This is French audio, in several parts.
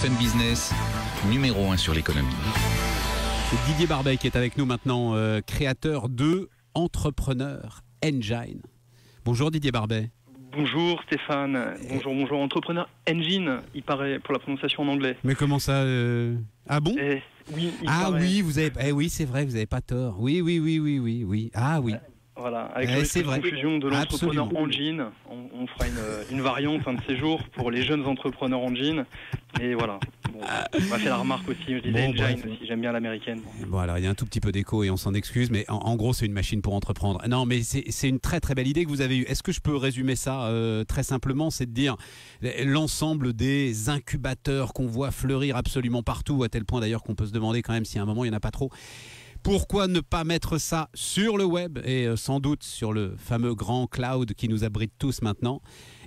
BFM Business, numéro 1 sur l'économie. C'est Didier Barbet qui est avec nous maintenant, créateur de Entrepreneur Engine. Bonjour Didier Barbet. Bonjour Stéphane, bonjour. Entrepreneur Engine, il paraît, pour la prononciation en anglais. Mais comment ça Ah bon Oui, oui, vous avez... oui, c'est vrai, vous n'avez pas tort. Oui. Ah oui. Voilà, avec le risque de confusion de l'entrepreneur Engine, on fera une variante un de ces jours pour les jeunes entrepreneurs Engine. Et voilà, on m'a fait la remarque aussi, je disais Engine aussi, j'aime bien l'américaine. Bon alors, il y a un tout petit peu d'écho et on s'en excuse, mais en gros c'est une machine pour entreprendre. Non mais c'est une très très belle idée que vous avez eue. Est-ce que je peux résumer ça très simplement? C'est de dire l'ensemble des incubateurs qu'on voit fleurir absolument partout, à tel point d'ailleurs qu'on peut se demander quand même si à un moment il n'y en a pas trop. Pourquoi ne pas mettre ça sur le web et sans doute sur le fameux grand cloud qui nous abrite tous maintenant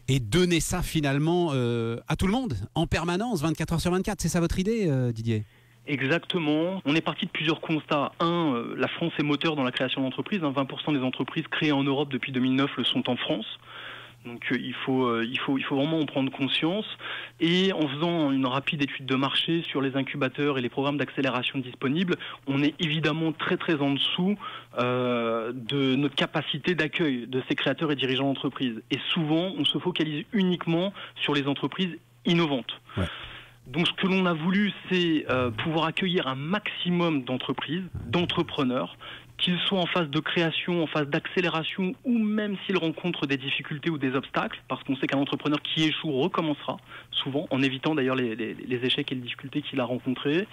et donner ça finalement à tout le monde en permanence, 24 heures sur 24. C'est ça votre idée, Didier ? Exactement. On est parti de plusieurs constats. La France est moteur dans la création d'entreprises. 20% des entreprises créées en Europe depuis 2009 le sont en France. Donc il faut vraiment en prendre conscience. Et en faisant une rapide étude de marché sur les incubateurs et les programmes d'accélération disponibles, on est évidemment très très en dessous de notre capacité d'accueil de ces créateurs et dirigeants d'entreprise. Et souvent, on se focalise uniquement sur les entreprises innovantes. Ouais. Donc ce que l'on a voulu, c'est pouvoir accueillir un maximum d'entreprises, d'entrepreneurs, qu'ils soient en phase de création, en phase d'accélération, ou même s'ils rencontrent des difficultés ou des obstacles, parce qu'on sait qu'un entrepreneur qui échoue recommencera, souvent, en évitant d'ailleurs les échecs et les difficultés qu'il a rencontrés.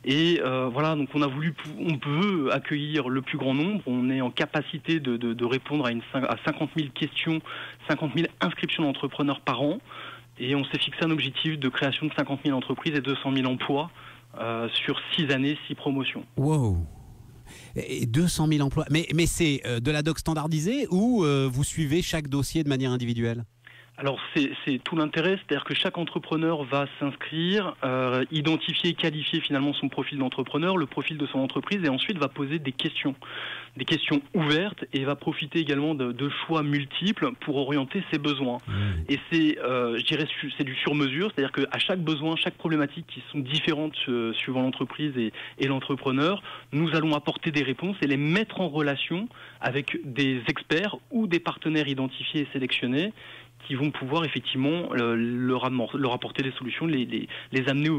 Et voilà, donc on peut accueillir le plus grand nombre, on est en capacité de répondre à 50 000 questions, 50 000 inscriptions d'entrepreneurs par an, et on s'est fixé un objectif de création de 50 000 entreprises et 200 000 emplois sur 6 années, 6 promotions. Wow! Et 200 000 emplois. Mais c'est de la doc standardisée ou vous suivez chaque dossier de manière individuelle ? Alors c'est tout l'intérêt, c'est-à-dire que chaque entrepreneur va s'inscrire, identifier et qualifier finalement son profil d'entrepreneur, le profil de son entreprise, et ensuite va poser des questions ouvertes, et va profiter également de choix multiples pour orienter ses besoins. Et c'est, je dirais, c'est du sur-mesure, c'est-à-dire qu'à chaque besoin, chaque problématique qui sont différentes suivant l'entreprise et l'entrepreneur, nous allons apporter des réponses et les mettre en relation avec des experts ou des partenaires identifiés et sélectionnés qui vont pouvoir effectivement leur apporter des solutions, les amener,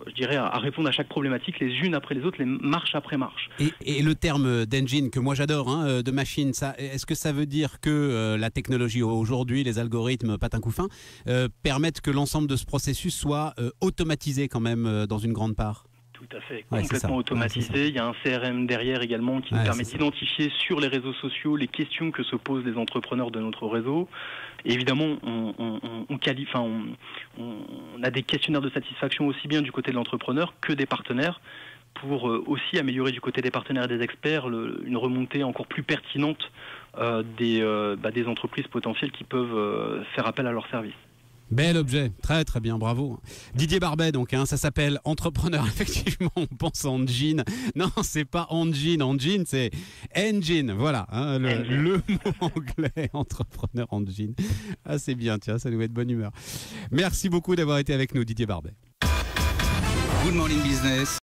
je dirais, à répondre à chaque problématique les unes après les autres, les marche après marche. Et le terme d'engine que moi j'adore, de machine, est-ce que ça veut dire que la technologie aujourd'hui, les algorithmes patin coup fin, permettent que l'ensemble de ce processus soit automatisé quand même dans une grande part ? Tout à fait, complètement automatisé. Il y a un CRM derrière également qui nous permet d'identifier sur les réseaux sociaux les questions que se posent les entrepreneurs de notre réseau. Et évidemment, on a des questionnaires de satisfaction aussi bien du côté de l'entrepreneur que des partenaires pour aussi améliorer du côté des partenaires et des experts une remontée encore plus pertinente des entreprises potentielles qui peuvent faire appel à leurs services. Bel objet, très très bien, bravo. Didier Barbet, donc, ça s'appelle Entrepreneur. Effectivement, on pense engine. Non, c'est pas engine, c'est engine. Voilà, le mot anglais, Entrepreneur Engine. Ah, c'est bien, tiens, ça nous met de bonne humeur. Merci beaucoup d'avoir été avec nous, Didier Barbet. Good Morning Business.